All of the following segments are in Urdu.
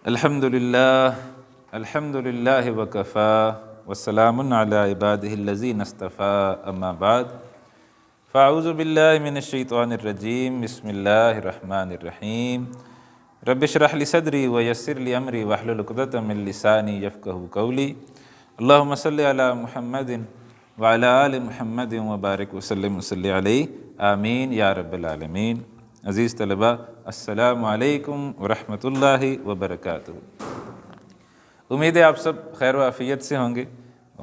الحمد للہ وکفا وسلام علی عبادہ الذین اصطفیٰ اما بعد فاعوذ باللہ من الشیطان الرجیم بسم اللہ الرحمن الرحیم رب اشرح لی صدری ویسر لی امری واحلل عقدۃ من لسانی یفقہوا قولی اللہم صلی علی محمد وعلی آل محمد وبارک وسلم وصلی علیہ آمین یا رب العالمین۔ عزیز طلباء، السلام علیکم ورحمۃ اللہ وبرکاتہ۔ امید ہے آپ سب خیر و عافیت سے ہوں گے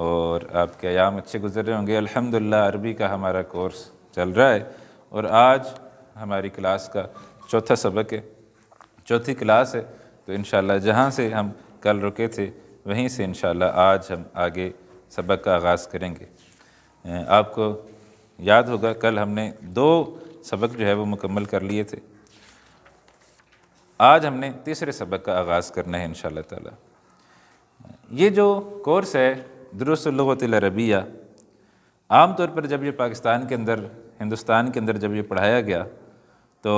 اور آپ کے ایام اچھے گزر رہے ہوں گے۔ الحمدللہ عربی کا ہمارا کورس چل رہا ہے اور آج ہماری کلاس کا چوتھا سبق ہے، چوتھی کلاس ہے۔ تو انشاءاللہ جہاں سے ہم کل رکے تھے وہیں سے انشاءاللہ آج ہم آگے سبق کا آغاز کریں گے۔ آپ کو یاد ہوگا کل ہم نے 2 سبق جو ہے وہ مکمل کر لیے تھے۔ آج ہم نے تیسرے سبق کا آغاز کرنا ہے انشاءاللہ تعالی۔ یہ جو کورس ہے دروس اللغۃ العربیہ، عام طور پر جب یہ پاکستان کے اندر، ہندوستان کے اندر جب یہ پڑھایا گیا تو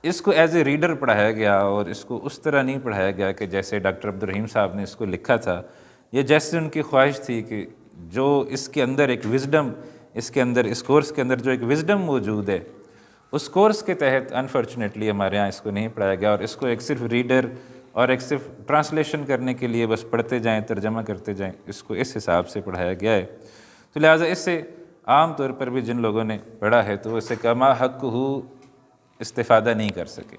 اس کو ایز اے ریڈر پڑھایا گیا اور اس کو اس طرح نہیں پڑھایا گیا کہ جیسے ڈاکٹر عبدالرحیم صاحب نے اس کو لکھا تھا، یہ جیسے ان کی خواہش تھی کہ جو اس کے اندر ایک وزڈم، اس کے اندر اس کورس کے اندر جو ایک وزڈم موجود ہے، اس کورس کے تحت انفارچونیٹلی ہمارے ہاں اس کو نہیں پڑھایا گیا اور اس کو ایک صرف ریڈر اور ایک صرف ٹرانسلیشن کرنے کے لیے بس پڑھتے جائیں، ترجمہ کرتے جائیں، اس کو اس حساب سے پڑھایا گیا ہے۔ تو لہٰذا اس سے عام طور پر بھی جن لوگوں نے پڑھا ہے تو اسے کما حق ہو استفادہ نہیں کر سکے،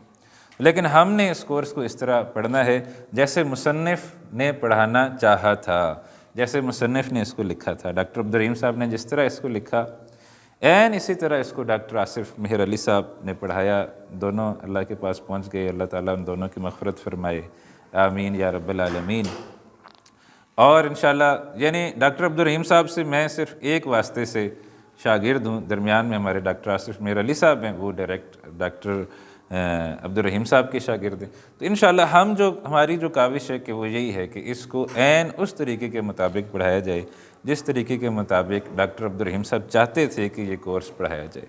لیکن ہم نے اس کورس کو اس طرح پڑھنا ہے جیسے مصنف نے پڑھانا چاہا تھا، جیسے مصنف نے اس کو لکھا تھا۔ ڈاکٹر عبدالرحیم صاحب نے جس طرح اس کو لکھا عین اسی طرح اس کو ڈاکٹر آصف مہر علی صاحب نے پڑھایا۔ دونوں اللہ کے پاس پہنچ گئے، اللہ تعالیٰ ان دونوں کی مغفرت فرمائے، آمین یا رب العالمین۔ اور انشاءاللہ یعنی ڈاکٹر عبدالرحیم صاحب سے میں صرف ایک واسطے سے شاگرد ہوں، درمیان میں ہمارے ڈاکٹر آصف مہر علی صاحب ہیں، وہ ڈائریکٹ ڈاکٹر عبدالرحیم صاحب کے شاگرد ہیں۔ تو انشاءاللہ ہماری جو کاوش ہے کہ وہ یہی ہے کہ اس کو عین اس طریقے کے مطابق پڑھایا جائے جس طریقے کے مطابق ڈاکٹر عبدالرحیم صاحب چاہتے تھے کہ یہ کورس پڑھایا جائے۔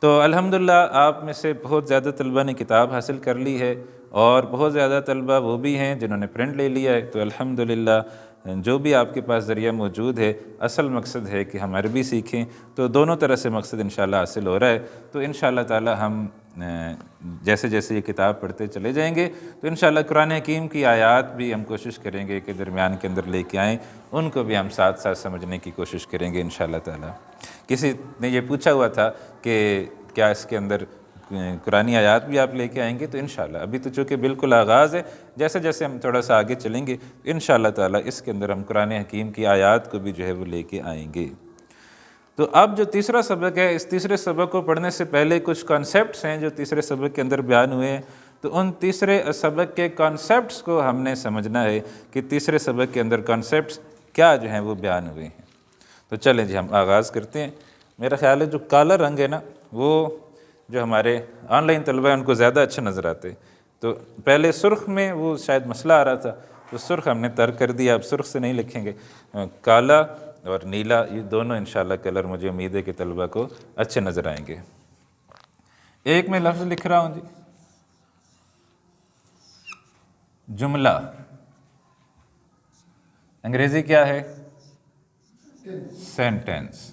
تو الحمدللہ آپ میں سے بہت زیادہ طلبہ نے کتاب حاصل کر لی ہے اور بہت زیادہ طلبہ وہ بھی ہیں جنہوں نے پرنٹ لے لیا ہے۔ تو الحمدللہ جو بھی آپ کے پاس ذریعہ موجود ہے، اصل مقصد ہے کہ ہم عربی سیکھیں، تو دونوں طرح سے مقصد انشاءاللہ حاصل ہو رہا ہے۔ تو انشاءاللہ تعالی ہم جیسے جیسے یہ کتاب پڑھتے چلے جائیں گے تو انشاءاللہ قرآن حکیم کی آیات بھی ہم کوشش کریں گے کہ درمیان کے اندر لے کے آئیں، ان کو بھی ہم ساتھ ساتھ سمجھنے کی کوشش کریں گے انشاءاللہ تعالی۔ کسی نے یہ پوچھا ہوا تھا کہ کیا اس کے اندر قرآنی آیات بھی آپ لے کے آئیں گے؟ تو انشاءاللہ ابھی تو چونکہ بالکل آغاز ہے، جیسے جیسے ہم تھوڑا سا آگے چلیں گے انشاءاللہ تعالی اس کے اندر ہم قرآن حکیم کی آیات کو بھی جو ہے وہ لے کے آئیں گے۔ تو اب جو تیسرا سبق ہے، اس تیسرے سبق کو پڑھنے سے پہلے کچھ کانسیپٹس ہیں جو تیسرے سبق کے اندر بیان ہوئے ہیں، تو ان تیسرے سبق کے کانسیپٹس کو ہم نے سمجھنا ہے کہ تیسرے سبق کے اندر کانسیپٹس کیا جو ہیں وہ بیان ہوئے ہیں۔ تو چلیں جی ہم آغاز کرتے ہیں۔ میرا خیال ہے جو کالا رنگ ہے نا، وہ جو ہمارے آن لائن طلبہ ہیں ان کو زیادہ اچھا نظر آتے، تو پہلے سرخ میں وہ شاید مسئلہ آ رہا تھا، تو سرخ ہم نے ترک کر دیا، اب سرخ سے نہیں لکھیں گے، کالا اور نیلا، یہ دونوں انشاءاللہ کلر مجھے امید ہے کہ طلبہ کو اچھے نظر آئیں گے۔ ایک میں لفظ لکھ رہا ہوں جی، جملہ، انگریزی کیا ہے؟ سینٹینس۔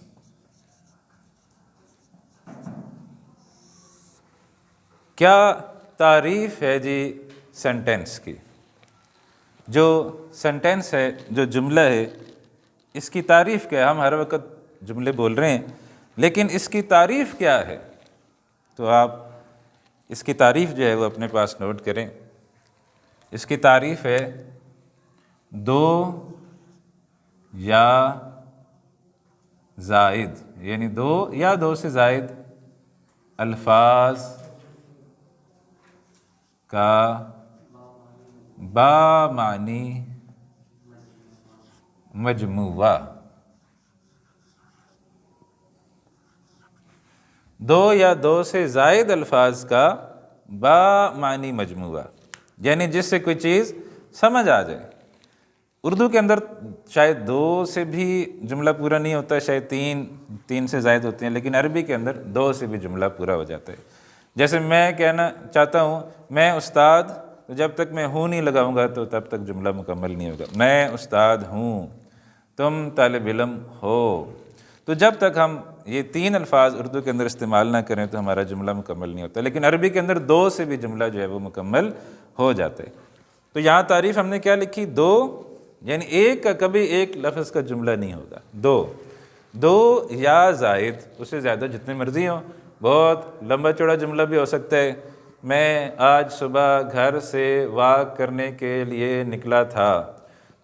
کیا تعریف ہے جی سینٹینس کی؟ جو سینٹینس ہے، جو جملہ ہے، اس کی تعریف کیا ہے؟ ہم ہر وقت جملے بول رہے ہیں لیکن اس کی تعریف کیا ہے؟ تو آپ اس کی تعریف جو ہے وہ اپنے پاس نوٹ کریں۔ اس کی تعریف ہے 2 یا زائد، یعنی 2 یا 2 سے زائد الفاظ کا بامعنی مجموعہ۔ 2 یا 2 سے زائد الفاظ کا بامعنی مجموعہ، یعنی جس سے کوئی چیز سمجھ آ جائے۔ اردو کے اندر شاید 2 سے بھی جملہ پورا نہیں ہوتا، شاید 3 سے زائد ہوتے ہیں، لیکن عربی کے اندر 2 سے بھی جملہ پورا ہو جاتا ہے۔ جیسے میں کہنا چاہتا ہوں میں استاد، تو جب تک میں ہوں نہیں لگاؤں گا تو تب تک جملہ مکمل نہیں ہوگا. میں استاد ہوں، تم طالب علم ہو. تو جب تک ہم یہ 3 الفاظ اردو کے اندر استعمال نہ کریں تو ہمارا جملہ مکمل نہیں ہوتا. لیکن عربی کے اندر 2 سے بھی جملہ جو ہے وہ مکمل ہو جاتا ہے. تو یہاں تعریف ہم نے کیا لکھی؟ 2، یعنی ایک کا کبھی ایک لفظ کا جملہ نہیں ہوگا. 2 یا زائد، اس سے زیادہ جتنے مرضی ہوں. بہت لمبا چوڑا جملہ بھی ہو سکتا ہے، میں آج صبح گھر سے واک کرنے کے لیے نکلا تھا،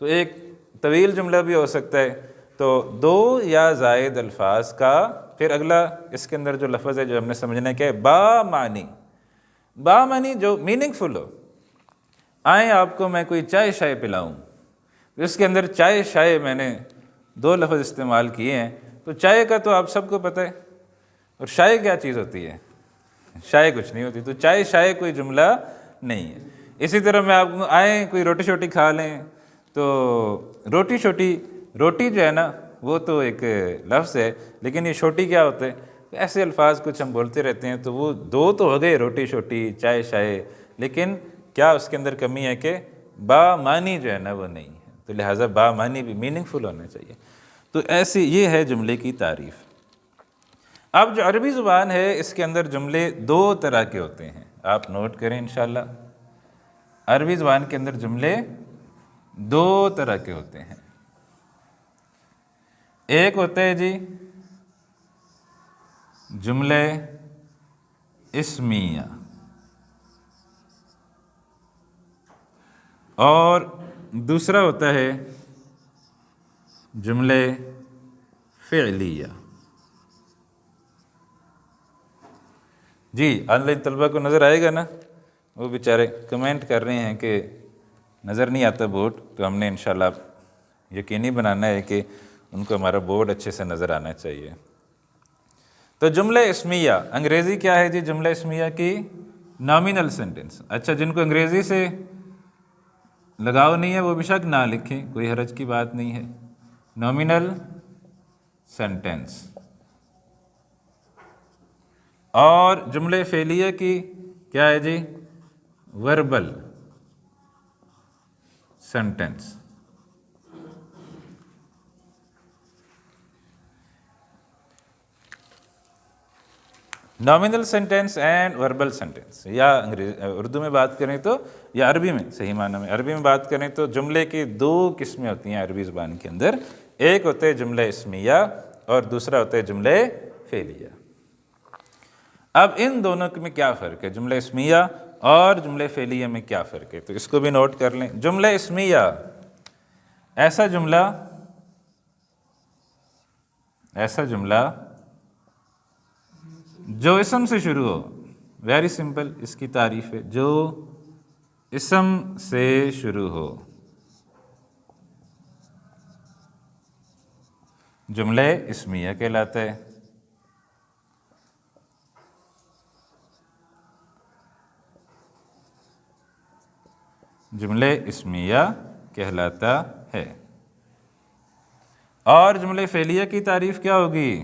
تو ایک طویل جملہ بھی ہو سکتا ہے. تو 2 یا زائد الفاظ کا پھر اگلا اس کے اندر جو لفظ ہے جو ہم نے سمجھنا ہے کہ با معنی جو میننگ فل ہو. آئیں آپ کو میں کوئی چائے شائے پلاؤں، اس کے اندر چائے شائے میں نے 2 لفظ استعمال کیے ہیں. تو چائے کا تو آپ سب کو پتہ ہے، اور شائے کیا چیز ہوتی ہے؟ شائے کچھ نہیں ہوتی. تو چائے شائے کوئی جملہ نہیں ہے. اسی طرح میں آپ کو آئیں کوئی روٹی شوٹی کھا لیں، تو روٹی جو ہے نا وہ تو ایک لفظ ہے، لیکن یہ چھوٹی کیا ہوتا ہے؟ ایسے الفاظ کچھ ہم بولتے رہتے ہیں. تو وہ 2 تو ہو گئے، روٹی شوٹی چائے شائے، لیکن کیا اس کے اندر کمی ہے کہ با معنی جو ہے نا وہ نہیں ہے. تو لہٰذا با معنی بھی میننگ فل ہونا چاہیے. تو ایسی یہ ہے جملے کی تعریف. اب جو عربی زبان ہے اس کے اندر جملے 2 طرح کے ہوتے ہیں، آپ نوٹ کریں انشاءاللہ. عربی زبان کے اندر جملے 2 طرح کے ہوتے ہیں. ایک ہوتا ہے جی جملے اسمیہ، اور دوسرا ہوتا ہے جملے فعلیہ. جی آن لائن طلبہ کو نظر آئے گا نا؟ وہ بیچارے کمنٹ کر رہے ہیں کہ نظر نہیں آتا بورڈ. تو ہم نے انشاءاللہ یقینی بنانا ہے کہ ان کو ہمارا بورڈ اچھے سے نظر آنا چاہیے. تو جملہ اسمیہ انگریزی کیا ہے جی؟ جملہ اسمیہ کی نامینل سینٹنس. اچھا، جن کو انگریزی سے لگاؤ نہیں ہے وہ بے شک نہ لکھیں، کوئی حرج کی بات نہیں ہے. Nominal sentence. اور جملے فعلیہ کی کیا ہے جی؟ Verbal sentence. Nominal sentence and verbal sentence, یا اردو میں بات کریں تو یا عربی میں، صحیح معنی میں عربی میں بات کریں تو جملے کی 2 قسمیں ہوتی ہیں عربی زبان کے اندر. ایک ہوتے ہیں جملہ اسمیہ اور دوسرا ہوتا ہے جملے فعلیہ. اب ان دونوں میں کیا فرق ہے؟ جملہ اسمیہ اور جملہ فعلیہ میں کیا فرق ہے؟ تو اس کو بھی نوٹ کر لیں. جملہ اسمیہ ایسا جملہ جو اسم سے شروع ہو. ویری سمپل، اس کی تعریف ہے جو اسم سے شروع ہو. جملہ اسمیہ کہلاتا ہے. جملہ اسمیہ کہلاتا ہے. اور جملہ فعلیہ کی تعریف کیا ہوگی؟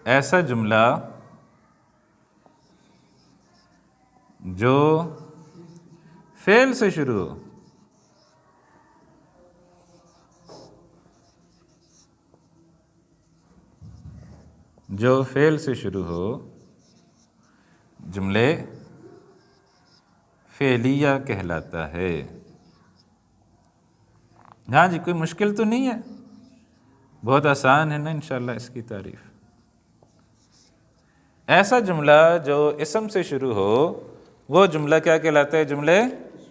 ایسا جملہ جو فعل سے شروع ہو. جو فعل سے شروع ہو جملے فعلیہ کہلاتا ہے. ہاں جی، کوئی مشکل تو نہیں ہے، بہت آسان ہے نا انشاءاللہ اس کی تعریف. ایسا جملہ جو اسم سے شروع ہو وہ جملہ کیا کہلاتا ہے؟ جملہ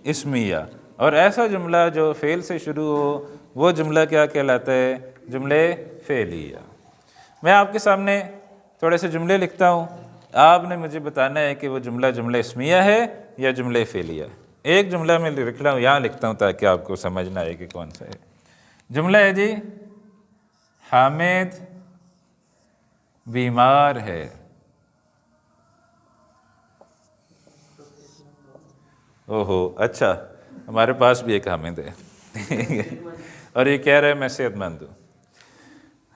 اسمیہ. اور ایسا جملہ جو فعل سے شروع ہو وہ جملہ کیا کہلاتا ہے؟ جملہ فعلیہ. میں آپ کے سامنے تھوڑے سے جملے لکھتا ہوں، آپ نے مجھے بتانا ہے کہ وہ جملہ اسمیہ ہے یا جملہ فعلیہ. ایک جملہ میں لکھ رہا ہوں، یہاں لکھتا ہوں تاکہ آپ کو سمجھنا آئے کہ کون سا ہے. جملہ ہے جی حامد بیمار ہے. اوہو، اچھا، ہمارے پاس بھی ایک حامد ہے اور یہ کہہ رہا ہے میں صحت مند ہوں.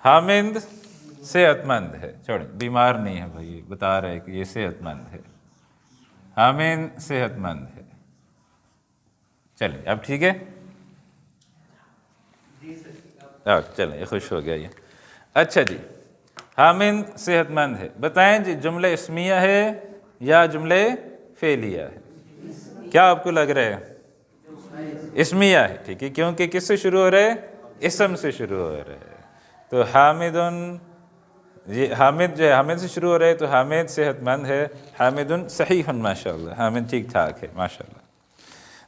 حامد صحت مند ہے، چھوڑیں بیمار نہیں ہے بھائی، بتا رہے کہ یہ صحت مند ہے، حامد صحت مند ہے۔ چلیں اب ٹھیک ہے، چلیں یہ خوش ہو گیا یہ۔ اچھا جی، حامد صحت مند ہے، بتائیں جی جملہ اسمیہ ہے یا جملہ فعلیہ ہے؟ کیا آپ کو لگ رہا ہے؟ اسمیہ ہے، ٹھیک ہے، کیونکہ کس سے شروع ہو رہے ہیں؟ اسم سے شروع ہو رہے ہیں۔ تو حامدن، یہ حامد جو ہے حامد سے شروع ہو رہے ہیں، تو حامد صحت مند ہے، حامدن صحیح ماشاء اللہ، حامد ٹھیک ٹھاک ہے ماشاء اللہ۔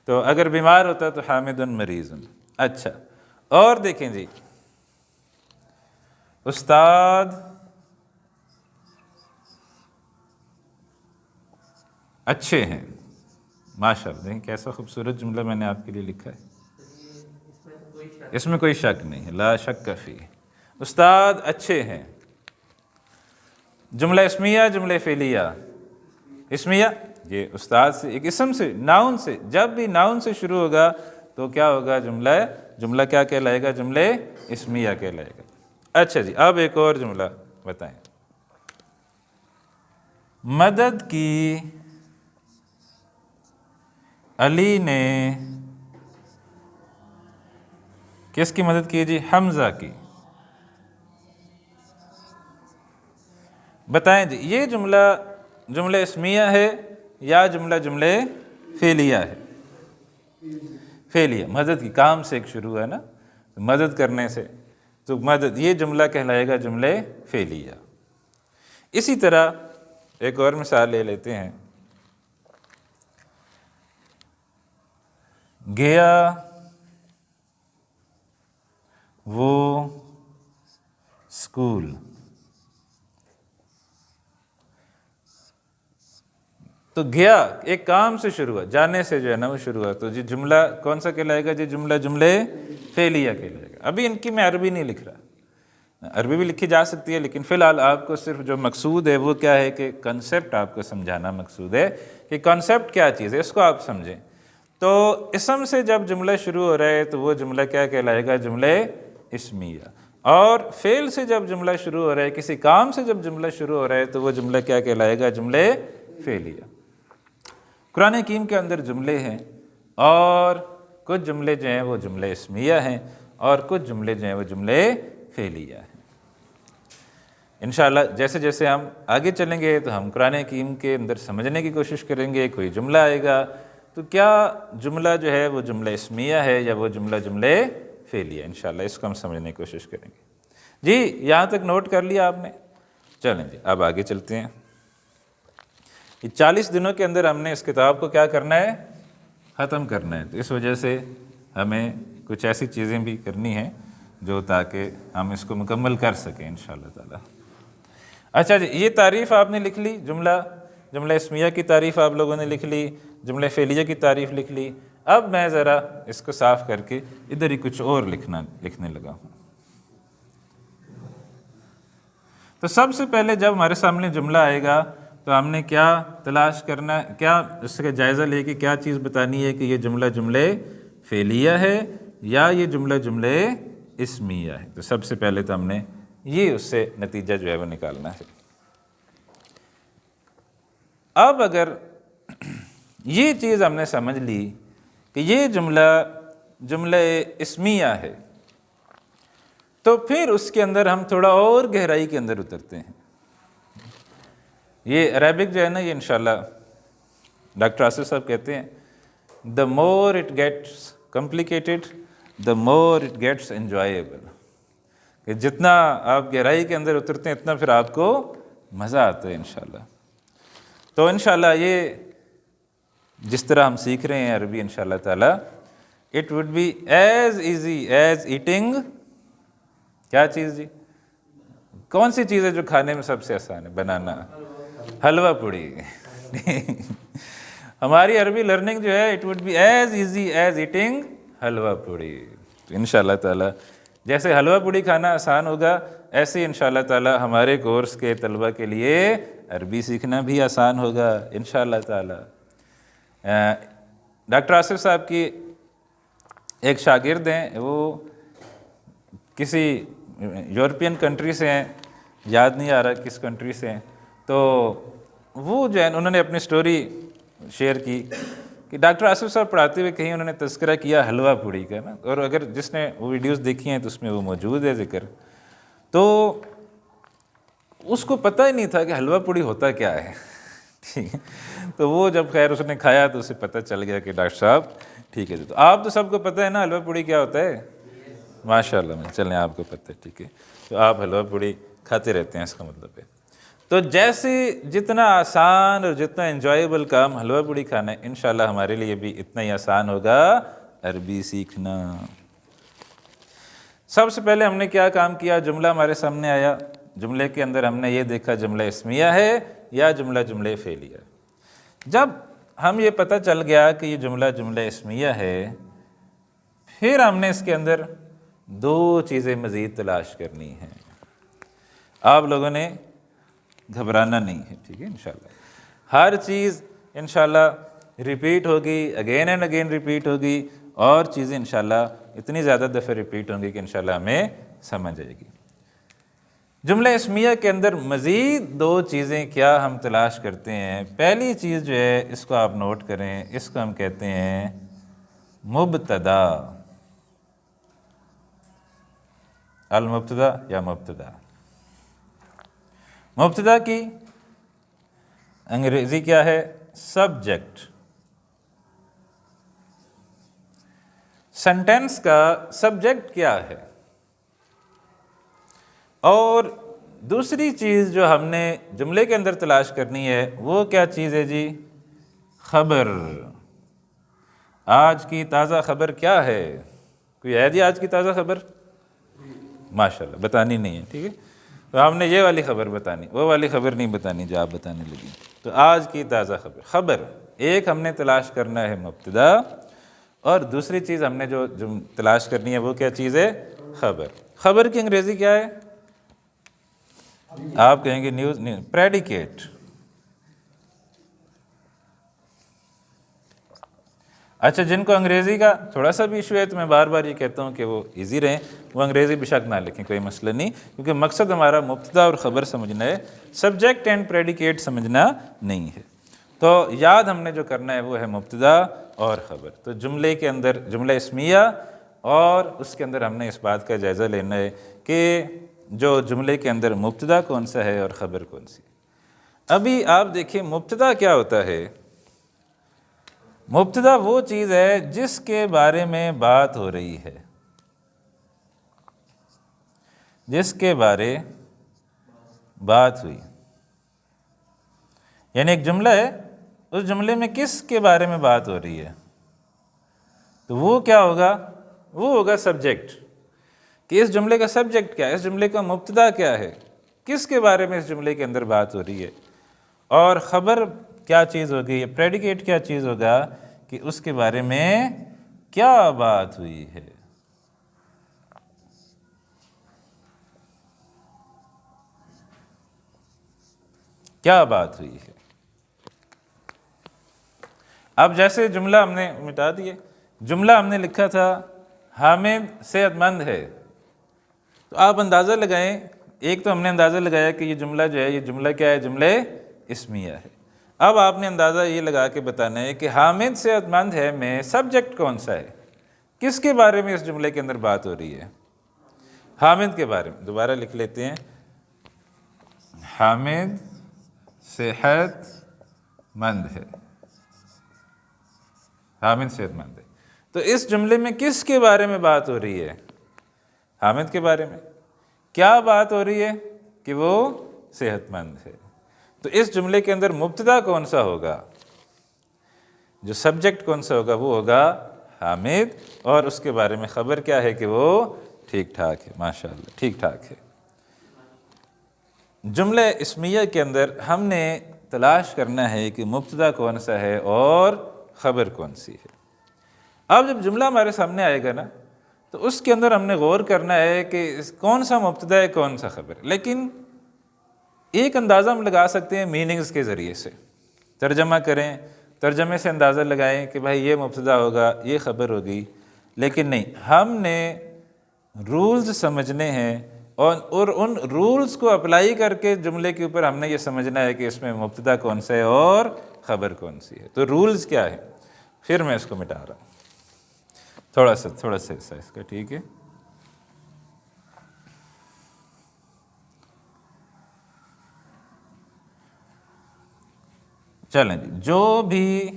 تو اگر بیمار ہوتا تو حامدن مریضن۔ اچھا، اور دیکھیں جی، استاد اچھے ہیں، ماشاء اللہ، دیکھیں کیسا خوبصورت جملہ میں نے آپ کے لیے لکھا ہے، اس میں کوئی شک نہیں ہے، لا شک فی، استاد اچھے ہیں۔ جملہ اسمیہ، جملہ فعلیہ؟ اسمیہ، یہ استاد سے ایک اسم سے، ناؤن سے، جب بھی ناؤن سے شروع ہوگا تو کیا ہوگا؟ جملہ کیا کہلائے گا؟ جملہ اسمیہ کہلائے گا۔ اچھا جی، اب ایک اور جملہ بتائیں، مدد کی علی نے، کس کی مدد کی جی؟ حمزہ کی۔ بتائیں جی یہ جملہ اسمیہ ہے یا جملہ فعلیہ ہے؟ فعلیہ، مدد کی، کام سے ایک شروع ہے نا، مدد کرنے سے، تو مدد، یہ جملہ کہلائے گا جملہ فعلیہ۔ اسی طرح ایک اور مثال لے لیتے ہیں، گیا وہ اسکول، تو گیا ایک کام سے شروع ہوا، جانے سے جو ہے نا وہ شروع ہوا، تو جی جملہ کون سا کہلائے گا جی؟ جملہ فعلیہ کہلائے گا۔ ابھی ان کی میں عربی نہیں لکھ رہا، عربی بھی لکھی جا سکتی ہے، لیکن فی الحال آپ کو صرف جو مقصود ہے وہ کیا ہے کہ کنسیپٹ آپ کو سمجھانا مقصود ہے، کہ کنسیپٹ کیا چیز ہے اس کو آپ سمجھیں۔ تو اسم سے جب جملہ شروع ہو رہا ہے تو وہ جملہ کیا کہلائے گا؟ جملہ اسمیہ۔ اور فعل سے جب جملہ شروع ہو رہا ہے، کسی کام سے جب جملہ شروع ہو رہا ہے تو وہ جملہ کیا کہلائے گا؟ جملہ فعلیہ۔ قرآن حکیم کے اندر جملے ہیں، اور کچھ جملے جو ہیں وہ جملے اسمیہ ہیں، اور کچھ جملے جو ہیں وہ جملے فعلیہ ہیں۔ انشاءاللہ جیسے جیسے ہم آگے چلیں گے تو ہم قرآن حکیم کے اندر سمجھنے کی کوشش کریں گے، کوئی جملہ آئے گا تو کیا جملہ جو ہے وہ جملہ اسمیہ ہے یا وہ جملہ فعلیہ، انشاءاللہ اس کو ہم سمجھنے کی کوشش کریں گے۔ جی یہاں تک نوٹ کر لیا آپ نے؟ چلیں جی اب آگے چلتے ہیں۔ 40 دنوں کے اندر ہم نے اس کتاب کو کیا کرنا ہے؟ ختم کرنا ہے، تو اس وجہ سے ہمیں کچھ ایسی چیزیں بھی کرنی ہیں جو تاکہ ہم اس کو مکمل کر سکیں انشاءاللہ تعالی۔ اچھا جی، یہ تعریف آپ نے لکھ لی، جملہ اسمیہ کی تعریف آپ لوگوں نے لکھ لی، جملہ فعلیہ کی تعریف لکھ لی۔ اب میں ذرا اس کو صاف کر کے ادھر ہی کچھ اور لکھنے لگا ہوں۔ تو سب سے پہلے جب ہمارے سامنے جملہ آئے گا تو ہم نے کیا تلاش کرنا، کیا اس کا جائزہ لے کے کیا چیز بتانی ہے کہ یہ جملہ فعلیہ ہے یا یہ جملہ اسمیہ ہے؟ تو سب سے پہلے تو ہم نے یہ اس سے نتیجہ جو ہے وہ نکالنا ہے۔ اب اگر یہ چیز ہم نے سمجھ لی کہ یہ جملہ اسمیہ ہے، تو پھر اس کے اندر ہم تھوڑا اور گہرائی کے اندر اترتے ہیں۔ یہ عربک جو ہے نا، یہ انشاءاللہ ڈاکٹر آصف صاحب کہتے ہیں the more it gets complicated the more it gets enjoyable، کہ جتنا آپ گہرائی کے اندر اترتے ہیں اتنا پھر آپ کو مزہ آتا ہے انشاءاللہ۔ تو انشاءاللہ یہ جس طرح ہم سیکھ رہے ہیں عربی انشاءاللہ تعالی، it would be as easy as eating، کیا چیز جی؟ کون سی چیز ہے جو کھانے میں سب سے آسان ہے بنانا؟ حلوہ پوڑی۔ ہماری عربی لرننگ جو ہے it would be as easy as eating حلوہ پوڑی۔ تو انشاءاللہ تعالی جیسے حلوہ پوڑی کھانا آسان ہوگا، ایسے ہی انشاءاللہ تعالی ہمارے کورس کے طلبہ کے لیے عربی سیکھنا بھی آسان ہوگا انشاءاللہ تعالی۔ ڈاکٹر آصف صاحب کی ایک شاگرد ہیں، وہ کسی یورپین کنٹری سے ہیں، یاد نہیں آ رہا کس کنٹری سے ہیں، تو وہ جو ہے انہوں نے اپنی سٹوری شیئر کی کہ ڈاکٹر آصف صاحب پڑھاتے ہوئے کہیں انہوں نے تذکرہ کیا حلوہ پوڑی کا نا، اور اگر جس نے وہ ویڈیوز دیکھی ہیں تو اس میں وہ موجود ہے ذکر، تو اس کو پتہ ہی نہیں تھا کہ حلوہ پوڑی ہوتا کیا ہے، ٹھیک ہے، تو وہ جب خیر اس نے کھایا تو اسے پتہ چل گیا کہ ڈاکٹر صاحب ٹھیک ہے، تو آپ تو سب کو پتہ ہے نا حلوہ پوڑی کیا ہوتا ہے، ماشاء اللہ میں چلیں آپ کو پتہ ہے، ٹھیک ہے، تو آپ حلوہ پوڑی کھاتے رہتے ہیں، اس کا مطلب ہے تو جیسے جتنا آسان اور جتنا انجوائیبل کام حلوہ پوڑی کھانا ہے، انشاءاللہ ہمارے لیے بھی اتنا ہی آسان ہوگا عربی سیکھنا۔ سب سے پہلے ہم نے کیا کام کیا، جملہ ہمارے سامنے آیا، جملے کے اندر ہم نے یہ دیکھا جملہ اسمیہ ہے یا جملہ فعلیہ۔ جب ہم یہ پتہ چل گیا کہ یہ جملہ اسمیہ ہے، پھر ہم نے اس کے اندر دو چیزیں مزید تلاش کرنی ہیں۔ آپ لوگوں نے گھبرانا نہیں ہے، ٹھیک ہے، انشاءاللہ ہر چیز انشاءاللہ ریپیٹ ہوگی، اگین اینڈ اگین ریپیٹ ہوگی، اور چیزیں انشاءاللہ اتنی زیادہ دفعہ ریپیٹ ہوں گی کہ انشاءاللہ ہمیں سمجھ آئے گی۔ جملہ اسمیہ کے اندر مزید دو چیزیں کیا ہم تلاش کرتے ہیں۔ پہلی چیز جو ہے اس کو آپ نوٹ کریں، اس کو ہم کہتے ہیں مبتدا، المبتدا یا مبتدا۔ مبتدا کی انگریزی کیا ہے؟ سبجیکٹ۔ سینٹینس کا سبجیکٹ کیا ہے؟ اور دوسری چیز جو ہم نے جملے کے اندر تلاش کرنی ہے وہ کیا چیز ہے جی؟ خبر۔ آج کی تازہ خبر کیا ہے؟ کوئی ہے جی آج کی تازہ خبر؟ ماشاءاللہ بتانی نہیں ہے، ٹھیک ہے، تو ہم نے یہ والی خبر بتانی، وہ والی خبر نہیں بتانی جو آپ بتانے لگی۔ تو آج کی تازہ خبر ایک ہم نے تلاش کرنا ہے مبتدا، اور دوسری چیز ہم نے جو تلاش کرنی ہے وہ کیا چیز ہے؟ خبر۔ خبر کی انگریزی کیا ہے؟ آپ کہیں گے نیوز، پریڈیکیٹ۔ اچھا، جن کو انگریزی کا تھوڑا سا بھی ایشو ہے تو میں بار بار یہ کہتا ہوں کہ وہ ایزی رہیں، وہ انگریزی بے شک نہ لکھیں، کوئی مسئلہ نہیں، کیونکہ مقصد ہمارا مبتدا اور خبر سمجھنا ہے، سبجیکٹ اینڈ پریڈیکیٹ سمجھنا نہیں ہے۔ تو یاد ہم نے جو کرنا ہے وہ ہے مبتدا اور خبر۔ تو جملے کے اندر جملہ اسمیہ، اور اس کے اندر ہم نے اس بات کا جائزہ لینا ہے کہ جو جملے کے اندر مبتدا کون سا ہے اور خبر کون سی۔ ابھی آپ دیکھیں مبتدا کیا ہوتا ہے؟ مبتدا وہ چیز ہے جس کے بارے میں بات ہو رہی ہے، جس کے بارے بات ہوئی، یعنی ایک جملہ ہے، اس جملے میں کس کے بارے میں بات ہو رہی ہے، تو وہ کیا ہوگا؟ وہ ہوگا سبجیکٹ، کہ اس جملے کا سبجیکٹ کیا ہے، اس جملے کا مبتدا کیا ہے، کس کے بارے میں اس جملے کے اندر بات ہو رہی ہے، اور خبر کیا چیز ہوگی، یا پریڈیکیٹ کیا چیز ہوگا کہ اس کے بارے میں کیا بات ہوئی ہے۔ کیا بات ہوئی ہے۔ اب جیسے جملہ ہم نے مٹا دیے، جملہ ہم نے لکھا تھا حامد صحت مند ہے، تو آپ اندازہ لگائیں، ایک تو ہم نے اندازہ لگایا کہ یہ جملہ جو ہے، یہ جملہ کیا ہے؟ جملہ اسمیہ ہے۔ اب آپ نے اندازہ یہ لگا کے بتانا ہے کہ حامد صحت مند ہے میں سبجیکٹ کون سا ہے، کس کے بارے میں اس جملے کے اندر بات ہو رہی ہے؟ حامد کے بارے میں۔ دوبارہ لکھ لیتے ہیں، حامد صحت مند ہے، حامد صحت مند ہے، تو اس جملے میں کس کے بارے میں بات ہو رہی ہے؟ حامد کے بارے میں۔ کیا بات ہو رہی ہے؟ کہ وہ صحت مند ہے۔ تو اس جملے کے اندر مبتدا کون سا ہوگا، جو سبجیکٹ کون سا ہوگا؟ وہ ہوگا حامد، اور اس کے بارے میں خبر کیا ہے کہ وہ ٹھیک ٹھاک ہے، ماشاءاللہ ٹھیک ٹھاک ہے۔ جملہ اسمیہ کے اندر ہم نے تلاش کرنا ہے کہ مبتدا کون سا ہے اور خبر کون سی ہے۔ اب جب جملہ ہمارے سامنے آئے گا نا تو اس کے اندر ہم نے غور کرنا ہے کہ کون سا مبتدا ہے کون سا خبر ہے، لیکن ایک اندازہ ہم لگا سکتے ہیں میننگز کے ذریعے سے، ترجمہ کریں، ترجمے سے اندازہ لگائیں کہ بھائی یہ مبتدا ہوگا، یہ خبر ہوگی، لیکن نہیں، ہم نے رولز سمجھنے ہیں، اور ان رولز کو اپلائی کر کے جملے کے اوپر ہم نے یہ سمجھنا ہے کہ اس میں مبتدا کون سا ہے اور خبر کون سی ہے. تو رولز کیا ہے؟ پھر میں اس کو مٹا رہا ہوں تھوڑا سا حصہ اس کا. ٹھیک ہے، چلیں جی. جو بھی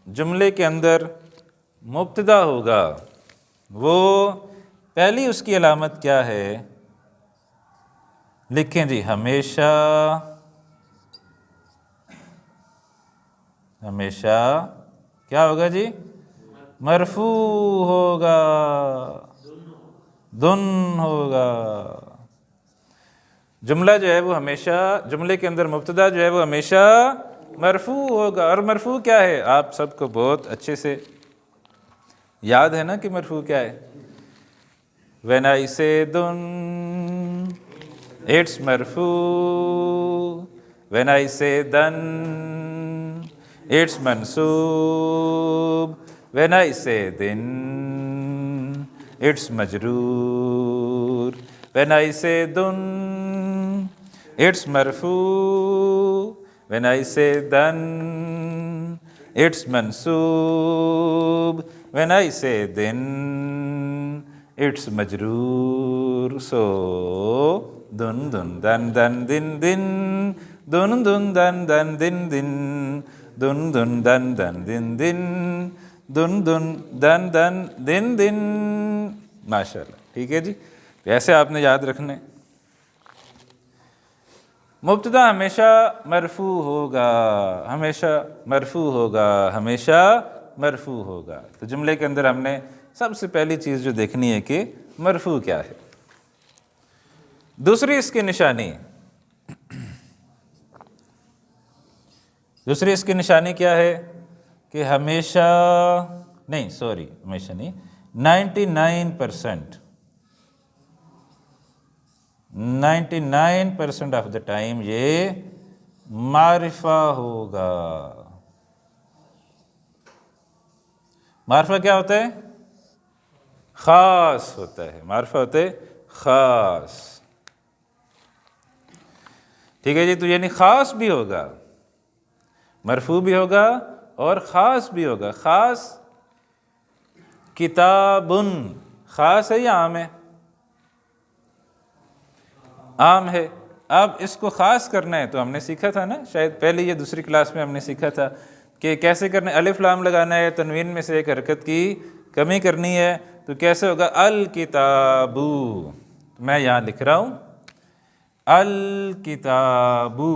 جملے کے اندر مبتدا ہوگا وہ پہلی اس کی علامت کیا ہے؟ لکھیں جی، ہمیشہ کیا ہوگا جی؟ مرفوع ہوگا، دن ہوگا. جملہ جو ہے وہ ہمیشہ، جملے کے اندر مبتدا جو ہے وہ ہمیشہ مرفوع ہوگا. اور مرفوع کیا ہے؟ آپ سب کو بہت اچھے سے یاد ہے نا کہ مرفوع کیا ہے. When I say dun, it's مرفوع. When I say dan, it's منصوب. When I say din, it's مجرور. When I say dun, it's مرفوع. When I say dan, it's منصوب. When I say din, it's مجرور. So dun dun dan dan din din, dun dun dan dan din din, dun dun dan dan din din, dun dun dan dan din din. ماشاء اللہ. ٹھیک ہے جی، ایسے آپ نے یاد رکھنا ہے. مبتدا ہمیشہ مرفوع ہوگا، ہمیشہ مرفوع ہوگا، ہمیشہ مرفوع ہوگا. تو جملے کے اندر ہم نے سب سے پہلی چیز جو دیکھنی ہے کہ مرفوع کیا ہے. دوسری اس کی نشانی کیا ہے کہ ہمیشہ نہیں، سوری، ہمیشہ نہیں، 99% آف دا ٹائم یہ معرفہ ہوگا. معرفہ کیا ہوتا ہے؟ خاص ہوتا ہے. معرفہ ہوتا ہے خاص. ٹھیک ہے جی. تو یعنی خاص بھی ہوگا، مرفوع بھی ہوگا اور خاص بھی ہوگا. خاص کتابن، خاص ہے یا عام ہے؟ عام ہے. اب اس کو خاص کرنا ہے تو ہم نے سیکھا تھا نا، شاید پہلے یہ دوسری کلاس میں ہم نے سیکھا تھا کہ کیسے کرنا ہے. الف لام لگانا ہے، تنوین میں سے ایک حرکت کی کمی کرنی ہے. تو کیسے ہوگا؟ الکتابو. میں یہاں لکھ رہا ہوں الکتابو.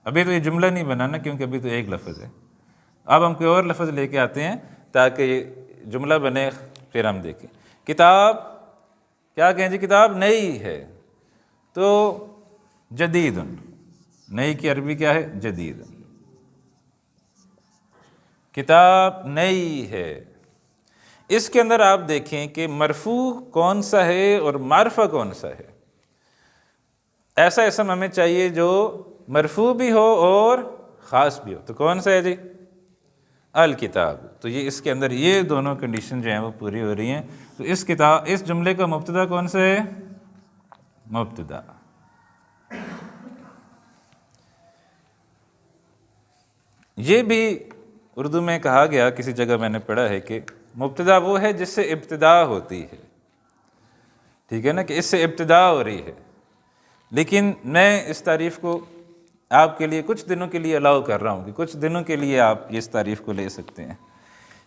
ابھی تو یہ جملہ نہیں بنانا کیونکہ ابھی تو ایک لفظ ہے. اب ہم کوئی اور لفظ لے کے آتے ہیں تاکہ یہ جملہ بنے، پھر ہم دیکھیں. کتاب کیا کہیں جی؟ کتاب نئی ہے تو جدید. نئی کی عربی کیا ہے؟ جدید. کتاب نئی ہے. اس کے اندر آپ دیکھیں کہ مرفوع کون سا ہے اور معرفہ کون سا ہے. ایسا اسم ہمیں چاہیے جو مرفوع بھی ہو اور خاص بھی ہو. تو کون سا ہے جی؟ الکتاب. تو یہ اس کے اندر یہ دونوں کنڈیشن جو ہیں وہ پوری ہو رہی ہیں. تو اس جملے کا مبتدا کون سا ہے؟ مبتدا. یہ بھی اردو میں کہا گیا، کسی جگہ میں نے پڑھا ہے کہ مبتدا وہ ہے جس سے ابتدا ہوتی ہے. ٹھیک ہے نا، کہ اس سے ابتدا ہو رہی ہے. لیکن میں اس تعریف کو آپ کے لیے کچھ دنوں کے لیے الاؤ کر رہا ہوں کہ کچھ دنوں کے لیے آپ اس تعریف کو لے سکتے ہیں،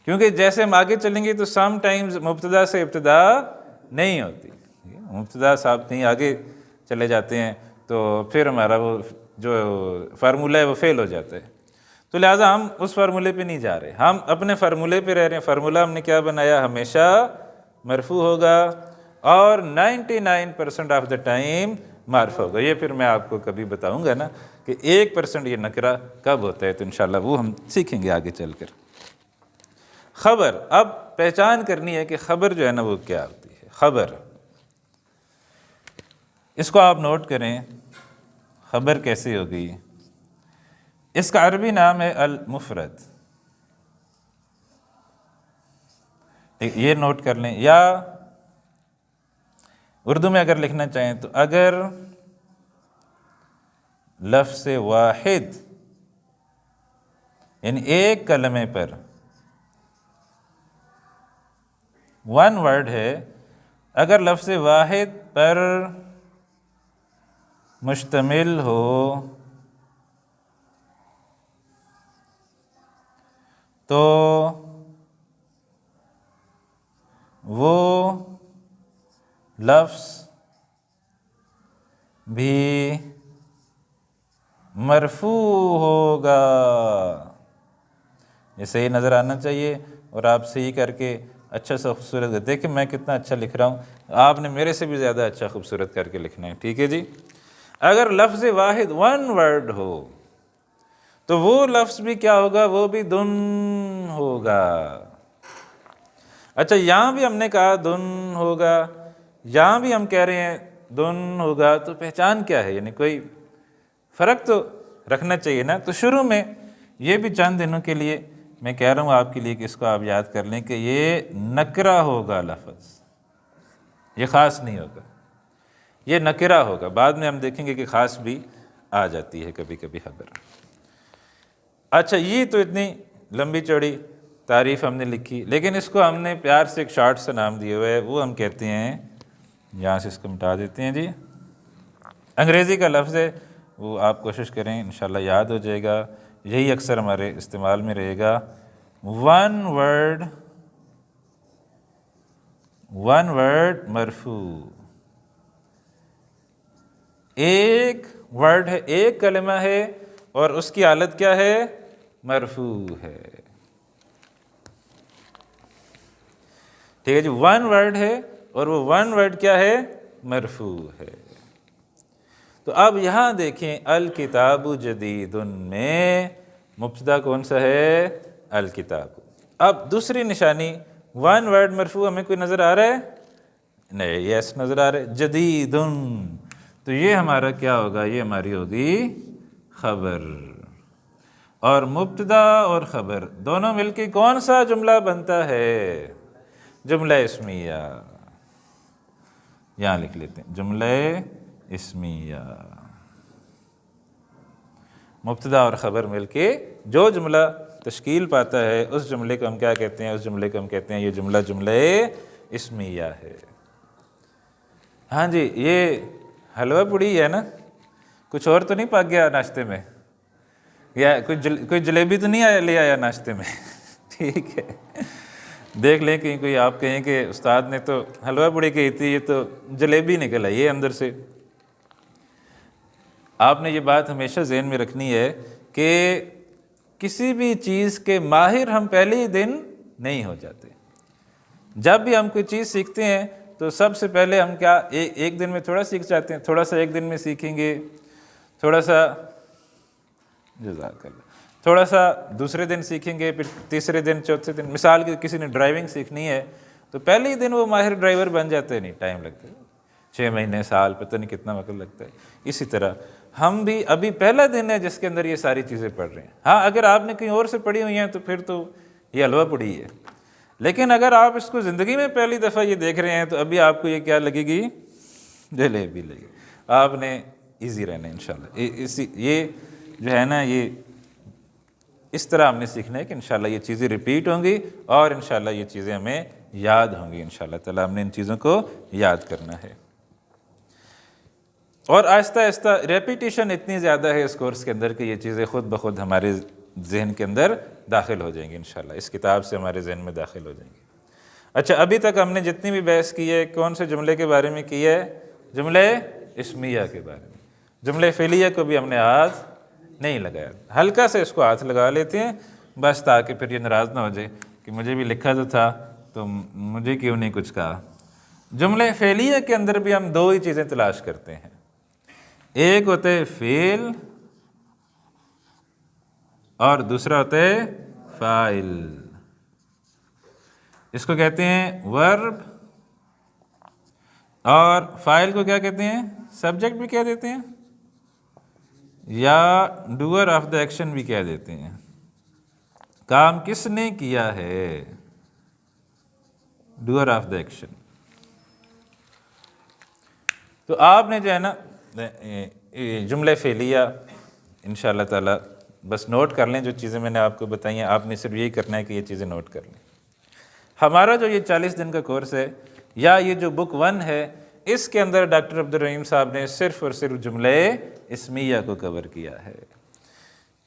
کیونکہ جیسے ہم آگے چلیں گے تو سم ٹائمز مبتدا سے ابتدا نہیں ہوتی. مبتدا صاحب کہیں آگے چلے جاتے ہیں تو پھر ہمارا وہ جو فارمولہ ہے وہ فیل ہو جاتا ہے. تو لہٰذا ہم اس فارمولے پہ نہیں جا رہے، ہم اپنے فارمولے پہ رہ رہے ہیں. فارمولہ ہم نے کیا بنایا؟ ہمیشہ مرفوع ہوگا اور 99% آف دا ٹائم معرفہ ہوگا. یہ پھر میں آپ کو کبھی بتاؤں گا نا کہ 1% یہ نکرہ کب ہوتا ہے، تو انشاءاللہ وہ ہم سیکھیں گے آگے چل کر. خبر، اب پہچان کرنی ہے کہ خبر جو ہے نا وہ کیا ہوتی ہے. خبر، اس کو آپ نوٹ کریں. خبر کیسے ہوگی؟ اس کا عربی نام ہے المفرد. یہ نوٹ کر لیں. یا اردو میں اگر لکھنا چاہیں تو اگر لفظ واحد یعنی ایک کلمے پر ون ورڈ ہے، اگر لفظ واحد پر مشتمل ہو تو وہ لفظ بھی مرفوع ہوگا۔ یہ صحیح نظر آنا چاہیے، اور آپ صحیح کر کے اچھا سا خوبصورت، دیکھیں میں کتنا اچھا لکھ رہا ہوں، آپ نے میرے سے بھی زیادہ اچھا خوبصورت کر کے لکھنا ہے، ٹھیک ہے جی۔ اگر لفظ واحد ون ورڈ ہو تو وہ لفظ بھی کیا ہوگا؟ وہ بھی دن ہوگا۔ اچھا یہاں بھی ہم نے کہا دن ہوگا، یہاں بھی ہم کہہ رہے ہیں دن ہوگا، تو پہچان کیا ہے؟ یعنی کوئی فرق تو رکھنا چاہیے نا۔ تو شروع میں یہ بھی چند دنوں کے لیے میں کہہ رہا ہوں آپ کے لیے کہ اس کو آپ یاد کر لیں کہ یہ نکرہ ہوگا لفظ، یہ خاص نہیں ہوگا، یہ نکرہ ہوگا۔ بعد میں ہم دیکھیں گے کہ خاص بھی آ جاتی ہے کبھی کبھی خبر۔ اچھا یہ تو اتنی لمبی چوڑی تعریف ہم نے لکھی، لیکن اس کو ہم نے پیار سے ایک شارٹ سا نام دیا ہوا ہے، وہ ہم کہتے ہیں، یہاں سے اس کو مٹا دیتے ہیں جی، انگریزی کا لفظ ہے، وہ آپ کوشش کریں انشاءاللہ یاد ہو جائے گا، یہی اکثر ہمارے استعمال میں رہے گا۔ ون ورڈ مرفوع، ایک ورڈ ہے، ایک کلمہ ہے، اور اس کی حالت کیا ہے؟ مرفوع ہے، ٹھیک ہے جی۔ ون ورڈ ہے اور وہ ون ورڈ کیا ہے؟ مرفوع ہے۔ تو اب یہاں دیکھیں الکتاب جدید میں مبتدا کون سا ہے؟ الکتاب۔ اب دوسری نشانی، ون ورڈ مرفوع ہمیں کوئی نظر آ رہا ہے؟ نہیں، یس نظر آ رہا ہے، جدید، تو یہ ہمارا کیا ہوگا؟ یہ ہماری ہوگی خبر، اور مبتدا اور خبر دونوں مل کے کون سا جملہ بنتا ہے؟ جملہ اسمیہ۔ یہاں لکھ لیتے ہیں جملہ اسمیہ، مبتدا اور خبر مل کے جو جملہ تشکیل پاتا ہے اس جملے کو ہم کیا کہتے ہیں؟ اس جملے کو ہم کہتے ہیں یہ جملہ اسمیہ ہے۔ ہاں جی، یہ حلوہ پوڑی ہے نا، کچھ اور تو نہیں پک گیا ناشتے میں، یا کوئی جلیبی تو نہیں لے آیا ناشتے میں؟ ٹھیک ہے، دیکھ لیں کہیں کوئی آپ کہیں کہ استاد نے تو حلوہ پوڑی کہی تھی، یہ تو جلیبی نکل آئی ہے اندر سے۔ آپ نے یہ بات ہمیشہ ذہن میں رکھنی ہے کہ کسی بھی چیز کے ماہر ہم پہلے ہی دن نہیں ہو جاتے۔ جب بھی ہم کوئی چیز سیکھتے ہیں تو سب سے پہلے ہم کیا ایک دن میں تھوڑا سیکھ جاتے ہیں، تھوڑا سا ایک دن میں سیکھیں گے، تھوڑا سا جزاک اللہ، تھوڑا سا دوسرے دن سیکھیں گے، پھر تیسرے دن، چوتھے دن، مثال کے کسی نے ڈرائیونگ سیکھنی ہے تو پہلے ہی دن وہ ماہر ڈرائیور بن جاتے ہیں، نہیں ٹائم لگتا ہے، 6 مہینے، سال، پتہ نہیں کتنا وقت لگتا ہے۔ اسی طرح ہم بھی ابھی پہلا دن ہے جس کے اندر یہ ساری چیزیں پڑھ رہے ہیں۔ ہاں اگر آپ نے کہیں اور سے پڑھی ہوئی ہیں تو پھر تو یہ حلوہ پوڑی ہے، لیکن اگر آپ اس کو زندگی میں پہلی دفعہ یہ دیکھ رہے ہیں تو ابھی آپ کو یہ کیا لگے گی؟ جلیبی لگے گی۔ آپ نے ایزی رہنا ہے انشاءاللہ، یہ جو ہے نا، یہ اس طرح ہم نے سیکھنا ہے کہ انشاءاللہ یہ چیزیں ریپیٹ ہوں گی اور انشاءاللہ یہ چیزیں ہمیں یاد ہوں گی، انشاءاللہ تعالیٰ ہم نے ان چیزوں کو یاد کرنا ہے۔ اور آہستہ آہستہ ریپیٹیشن اتنی زیادہ ہے اس کورس کے اندر کہ یہ چیزیں خود بخود ہمارے ذہن کے اندر داخل ہو جائیں گی، انشاءاللہ اس کتاب سے ہمارے ذہن میں داخل ہو جائیں گی۔ اچھا ابھی تک ہم نے جتنی بھی بحث کی ہے کون سے جملے کے بارے میں کی ہے؟ جملے اسمیہ کے بارے میں۔ جملے فعلیہ کو بھی ہم نے ہاتھ نہیں لگایا، ہلکا سے اس کو ہاتھ لگا لیتے ہیں بس، تاکہ پھر یہ ناراض نہ ہو جائے کہ مجھے بھی لکھا تو تھا تو مجھے کیوں نہیں کچھ کہا۔ جملے فعلیہ کے اندر بھی ہم دو ہی چیزیں تلاش کرتے ہیں، ایک ہوتا ہے فعل اور دوسرا ہوتا ہے فاعل۔ اس کو کہتے ہیں ورب، اور فاعل کو کیا کہتے ہیں؟ سبجیکٹ بھی کہہ دیتے ہیں یا ڈوئر آف دا ایکشن بھی کہہ دیتے ہیں، کام کس نے کیا ہے، ڈوئر آف دا ایکشن۔ تو آپ نے جو ہے نا جملہ فعلیہ انشاءاللہ تعالی بس نوٹ کر لیں، جو چیزیں میں نے آپ کو بتائی ہیں آپ نے صرف یہی کرنا ہے کہ یہ چیزیں نوٹ کر لیں۔ ہمارا جو یہ 40 دن کا کورس ہے یا یہ جو بک 1 ہے، اس کے اندر ڈاکٹر عبد الرحیم صاحب نے صرف اور صرف جملہ اسمیہ کو کور کیا ہے۔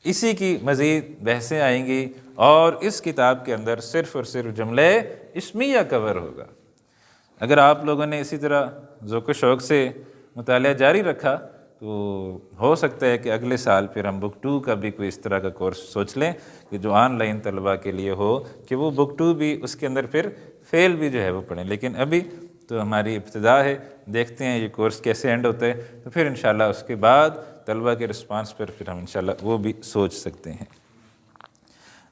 اسی کی مزید بحثیں آئیں گی اور اس کتاب کے اندر صرف اور صرف جملہ اسمیہ کور ہوگا۔ اگر آپ لوگوں نے اسی طرح ذوق و شوق سے مطالعہ جاری رکھا تو ہو سکتا ہے کہ اگلے سال پھر ہم بک 2 کا بھی کوئی اس طرح کا کورس سوچ لیں کہ جو آن لائن طلباء کے لیے ہو، کہ وہ بک 2 بھی اس کے اندر پھر فیل بھی جو ہے وہ پڑھیں۔ لیکن ابھی تو ہماری ابتدا ہے، دیکھتے ہیں یہ کورس کیسے اینڈ ہوتا ہے، تو پھر انشاءاللہ اس کے بعد طلباء کے رسپانس پر پھر ہم انشاءاللہ وہ بھی سوچ سکتے ہیں۔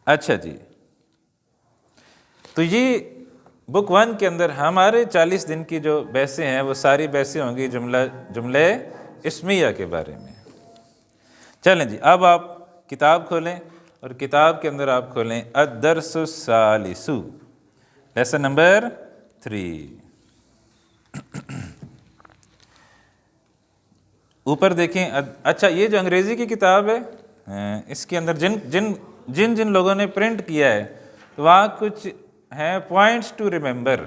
اچھا جی، تو یہ بک 1 کے اندر ہمارے 40 دن کی جو بحثیں ہیں وہ ساری بحثیں ہوں گی جملہ اسمیہ کے بارے میں۔ چلیں جی، اب آپ کتاب کھولیں اور کتاب کے اندر آپ کھولیں الدرس الثالث، لیسن نمبر 3۔ اوپر دیکھیں، اچھا یہ جو انگریزی کی کتاب ہے اس کے اندر جن لوگوں نے پرنٹ کیا ہے وہاں کچھ ہیں پوائنٹس ٹو ریممبر،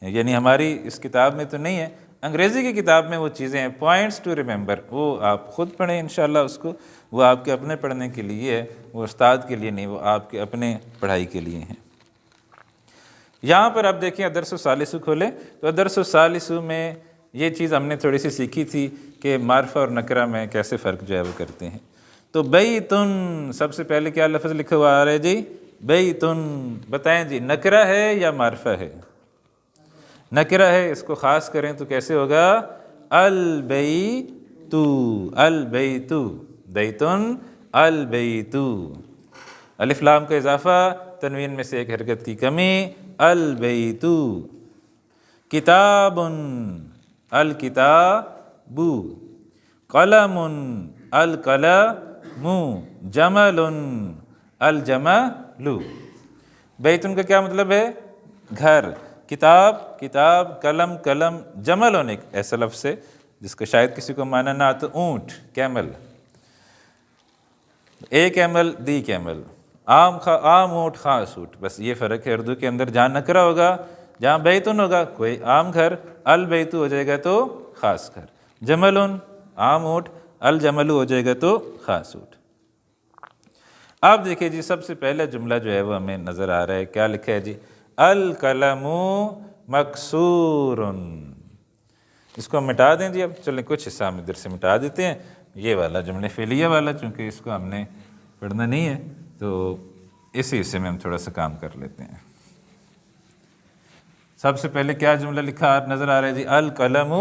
یعنی ہماری اس کتاب میں تو نہیں ہے، انگریزی کی کتاب میں وہ چیزیں ہیں پوائنٹس ٹو ریممبر، وہ آپ خود پڑھیں انشاءاللہ اس کو، وہ آپ کے اپنے پڑھنے کے لیے ہے، وہ استاد کے لیے نہیں، وہ آپ کے اپنے پڑھائی کے لیے ہیں۔ یہاں پر آپ دیکھیں الدرس الثالث کھولیں تو الدرس الثالث میں یہ چیز ہم نے تھوڑی سی سیکھی تھی کہ معرفہ اور نکرہ میں کیسے فرق جو ہے وہ کرتے ہیں۔ تو بیتن، سب سے پہلے کیا لفظ لکھا ہوا آ رہا ہے جی؟ بیتن، بتائیں جی نکرہ ہے یا معرفہ ہے؟ نکرہ ہے، اس کو خاص کریں تو کیسے ہوگا؟ البیتو، البیتو، بیتن البیتو، الف لام کا اضافہ، تنوین میں سے ایک حرکت کی کمی، البیتو۔ کتاب، الکتاب، قلم، القلم، جمل، الجمل۔ بیتن کا کیا مطلب ہے؟ گھر، کتاب، قلم، جمل ایک ایسا لفظ ہے جس کا شاید کسی کو معنی نہ آتا، اونٹ، کیمل، ایک کیمل، دی کیمل، عام اونٹ، خاص اونٹ، بس یہ فرق ہے اردو کے اندر۔ جہاں نکرہ ہوگا، جہاں بیتن ہوگا کوئی عام گھر، البیتو ہو جائے گا تو خاص گھر، جمل عام اونٹ، الجمل ہو جائے گا تو خاص اونٹ۔ آپ دیکھیں جی، سب سے پہلا جملہ جو ہے وہ ہمیں نظر آ رہا ہے، کیا لکھا ہے جی؟ القلم مکسور۔ اس کو ہم مٹا دیں جی، اب چلیں کچھ حصہ ہم ادھر سے مٹا دیتے ہیں، یہ والا جملہ فعلیہ والا، چونکہ اس کو ہم نے پڑھنا نہیں ہے تو اسی حصے میں ہم تھوڑا سا کام کر لیتے ہیں۔ سب سے پہلے کیا جملہ لکھا نظر آ رہا ہے جی؟ القلم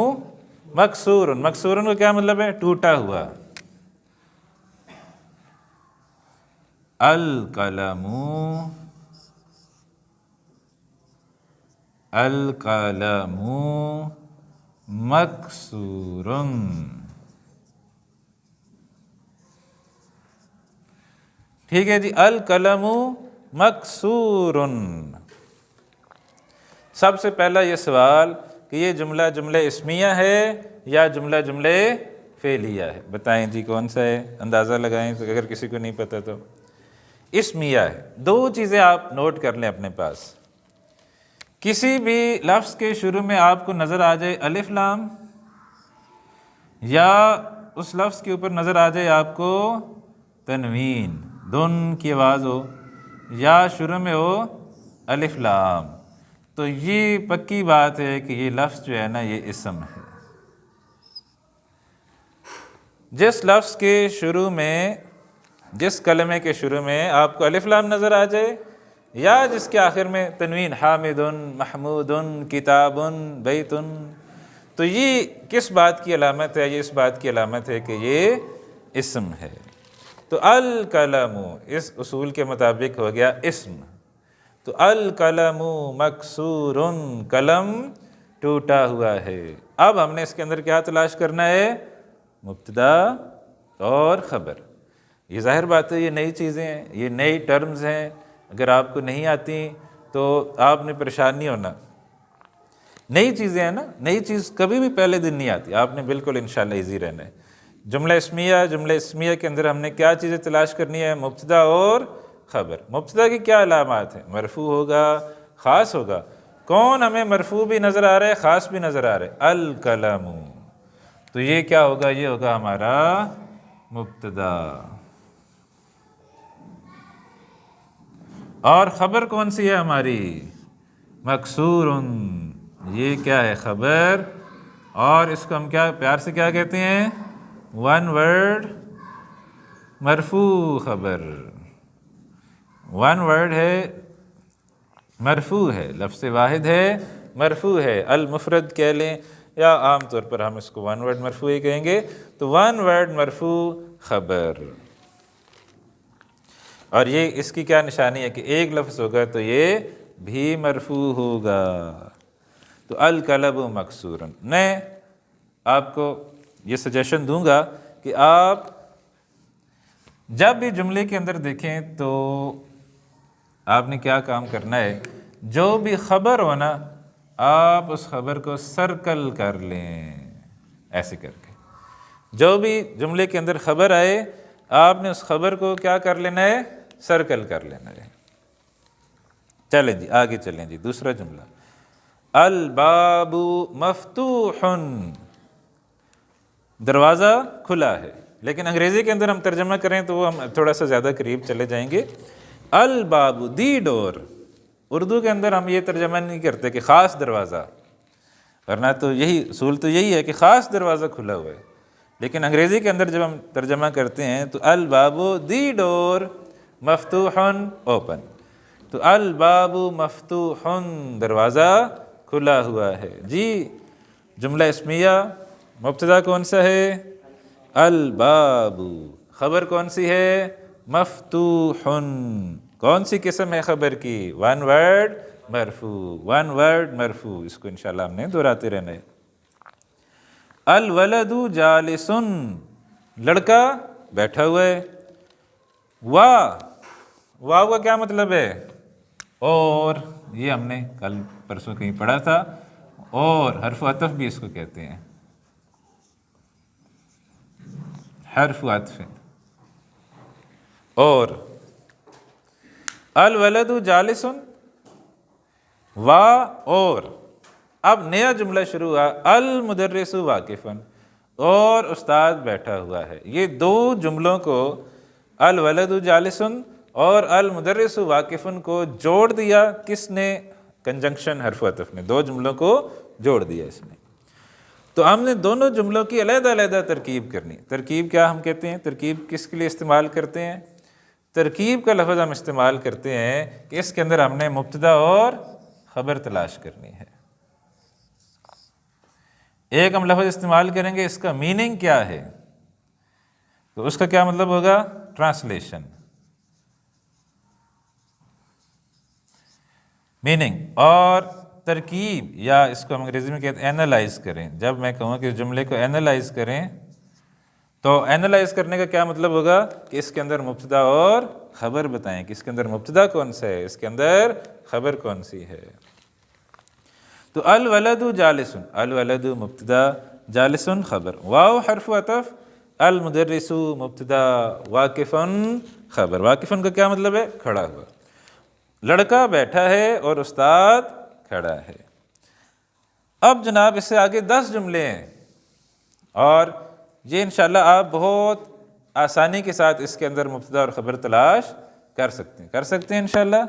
مکسور۔ مکسور کا کیا مطلب ہے؟ ٹوٹا ہوا۔ القلم، القلم مکسور۔ ٹھیک ہے جی، القلم مکسور۔ سب سے پہلا یہ سوال کہ یہ جملہ اسمیہ ہے یا جملہ فعلیہ ہے؟ بتائیں جی کون سا ہے، اندازہ لگائیں اگر کسی کو نہیں پتہ تو۔ اسمیہ ہے۔ دو چیزیں آپ نوٹ کر لیں اپنے پاس، کسی بھی لفظ کے شروع میں آپ کو نظر آ جائے الف لام، یا اس لفظ کے اوپر نظر آ جائے آپ کو تنوین، دن کی آواز ہو، یا شروع میں ہو الف لام، تو یہ پکی بات ہے کہ یہ لفظ جو ہے نا یہ اسم ہے۔ جس لفظ کے شروع میں، جس کلمے کے شروع میں آپ کو الف لام نظر آ جائے، یا جس کے آخر میں تنوین، حامد، محمود، کتاب، بیت، تو یہ کس بات کی علامت ہے؟ یہ اس بات کی علامت ہے کہ یہ اسم ہے۔ تو القلم اس اصول کے مطابق ہو گیا اسم۔ تو القلم مکسور، قلم ٹوٹا ہوا ہے۔ اب ہم نے اس کے اندر کیا تلاش کرنا ہے؟ مبتدا اور خبر۔ یہ ظاہر بات ہے یہ نئی چیزیں ہیں، یہ نئی ٹرمز ہیں، اگر آپ کو نہیں آتی تو آپ نے پریشان نہیں ہونا۔ نئی چیزیں ہیں نا، نئی چیز کبھی بھی پہلے دن نہیں آتی، آپ نے بالکل انشاءاللہ ایزی رہنا ہے۔ جملہ اسمیہ کے اندر ہم نے کیا چیزیں تلاش کرنی ہے؟ مبتدا اور خبر۔ مبتدا کی کیا علامات ہیں؟ مرفوع ہوگا، خاص ہوگا۔ کون ہمیں مرفوع بھی نظر آ رہا ہے، خاص بھی نظر آ رہا ہے؟ القلم۔ تو یہ کیا ہوگا؟ یہ ہوگا ہمارا مبتدا۔ اور خبر کون سی ہے ہماری؟ مکسور۔ یہ کیا ہے؟ خبر۔ اور اس کو ہم کیا پیار سے کیا کہتے ہیں؟ ون ورڈ مرفوع خبر۔ ون ورڈ ہے، مرفوع ہے، لفظ واحد ہے، مرفوع ہے۔ المفرد کہہ لیں یا عام طور پر ہم اس کو ون ورڈ مرفوع ہی کہیں گے، تو ون ورڈ مرفوع خبر۔ اور یہ اس کی کیا نشانی ہے کہ ایک لفظ ہوگا تو یہ بھی مرفوع ہوگا۔ تو القلب مکسور۔ میں آپ کو یہ سجیشن دوں گا کہ آپ جب بھی جملے کے اندر دیکھیں تو آپ نے کیا کام کرنا ہے، جو بھی خبر ہو نا آپ اس خبر کو سرکل کر لیں، ایسے کر کے۔ جو بھی جملے کے اندر خبر آئے آپ نے اس خبر کو کیا کر لینا ہے؟ سرکل کر لینا ہے۔ چلیں جی آگے چلیں جی، دوسرا جملہ، الباب مفتوح، دروازہ کھلا ہے۔ لیکن انگریزی کے اندر ہم ترجمہ کریں تو وہ ہم تھوڑا سا زیادہ قریب چلے جائیں گے۔ الباب دی ڈور۔ اردو کے اندر ہم یہ ترجمہ نہیں کرتے کہ خاص دروازہ، ورنہ تو یہی اصول تو یہی ہے کہ خاص دروازہ کھلا ہوا ہے۔ لیکن انگریزی کے اندر جب ہم ترجمہ کرتے ہیں تو الباب دی ڈور مفتوح اوپن۔ تو الباب مفتوح، دروازہ کھلا ہوا ہے جی۔ جملہ اسمیہ مبتدا کون سا ہے؟ الباب۔ خبر کون سی ہے؟ مفتوح۔ کون سی قسم ہے خبر کی؟ ون ورڈ مرفوع، ون ورڈ مرفوع۔ اس کو انشاءاللہ ہم نے دہراتے رہنا ہے۔ الولد جالس، لڑکا بیٹھا ہوا ہے۔ واو کا کیا مطلب ہے؟ اور، یہ ہم نے کل پرسوں کہیں پڑھا تھا، اور حرف عطف بھی اس کو کہتے ہیں، حرف عطف۔ اور الولد جالس، اور اب نیا جملہ شروع ہوا، المدرس واقف، اور استاد بیٹھا ہوا ہے۔ یہ دو جملوں کو، الولد جالس اور المدرس واقف کو جوڑ دیا کس نے؟ کنجنکشن حرف عطف نے، دو جملوں کو جوڑ دیا اس نے۔ تو ہم نے دونوں جملوں کی علیحدہ علیحدہ ترکیب کرنی۔ ترکیب کیا ہم کہتے ہیں؟ ترکیب کس کے لیے استعمال کرتے ہیں؟ ترکیب کا لفظ ہم استعمال کرتے ہیں کہ اس کے اندر ہم نے مبتدا اور خبر تلاش کرنی ہے۔ ایک ہم لفظ استعمال کریں گے، اس کا میننگ کیا ہے، تو اس کا کیا مطلب ہوگا؟ Translation, meaning. اور ترکیب، یا اس کو ہم انگریزی میں کہتے ہیں اینالائز کریں۔ جب میں کہوں کہ اس جملے کو اینالائز کریں تو اینالائز کرنے کا کیا مطلب ہوگا کہ اس کے اندر مبتدا اور خبر بتائیں کہ اس کے اندر مبتدا کون سا ہے، اس کے اندر خبر کون سی ہے۔ تو الولد جالس، الولد مبتدا، جالس خبر، واو حرف عطف، المدرس مبتدا، واقف خبر۔ واقف کا کیا مطلب ہے؟ کھڑا ہوا۔ لڑکا بیٹھا ہے اور استاد کھڑا ہے۔ اب جناب اس سے آگے 10 جملے ہیں، اور یہ انشاءاللہ آپ بہت آسانی کے ساتھ اس کے اندر مبتدا اور خبر تلاش کر سکتے ہیں انشاءاللہ۔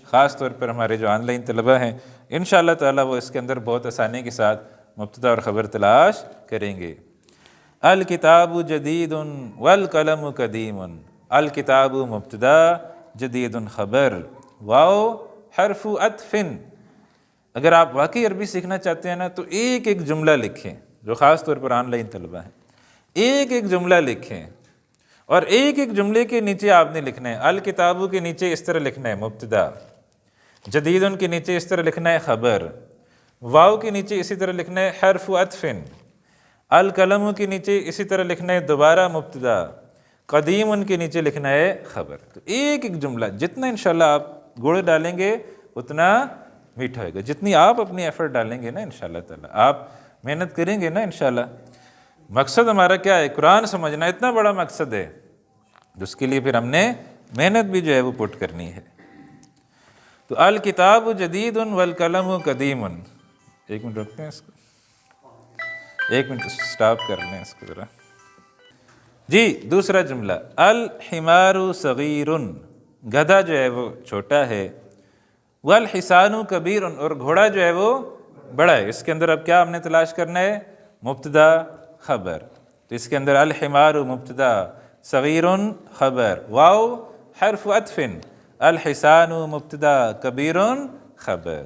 خاص طور پر ہمارے جو آن لائن طلبہ ہیں انشاءاللہ تعالیٰ وہ اس کے اندر بہت آسانی کے ساتھ مبتدا اور خبر تلاش کریں گے۔ الکتاب جدید والقلم قدیم، الکتاب مبتدا، جدید خبر، واو حرف عطف۔ اگر آپ واقعی عربی سیکھنا چاہتے ہیں نا تو ایک ایک جملہ لکھیں، جو خاص طور پر آن لائن طلبہ ہیں، ایک ایک جملہ لکھیں، اور ایک ایک جملے کے نیچے آپ نے لکھنا ہے، الکتاب کے نیچے اس طرح لکھنا ہے مبتدا، جدید کے نیچے اس طرح لکھنا ہے خبر، واو کے نیچے اسی طرح لکھنا ہے حرف عطف، القلم کے نیچے اسی طرح لکھنا ہے دوبارہ مبتدا، قدیم ان کے نیچے لکھنا ہے خبر۔ تو ایک ایک جملہ جتنا انشاءاللہ آپ گڑ ڈالیں گے اتنا میٹھا ہوگا. جتنی آپ اپنی ایفرٹ ڈالیں گے نا انشاءاللہ تعالیٰ, آپ محنت کریں گے نا انشاءاللہ. مقصد ہمارا کیا ہے؟ قرآن سمجھنا اتنا بڑا مقصد ہے, جس کے لیے پھر ہم نے محنت بھی جو ہے وہ پٹ کرنی ہے. تو الکتاب جدید والقلم قدیم. ایک منٹ رکھتے ہیں اس کو, ایک منٹ سٹاپ کر لیں اس کو ذرا. جی دوسرا جملہ, الحمار صغیر, گدھا جو ہے وہ چھوٹا ہے. والحصان کبیر, اور گھوڑا جو ہے وہ بڑا ہے. اس کے اندر اب کیا ہم نے تلاش کرنا ہے؟ مبتدا خبر. تو اس کے اندر الحمار مبتدا, صغیر خبر, واو حرف عطف, الحصان مبتدا, کبیر خبر.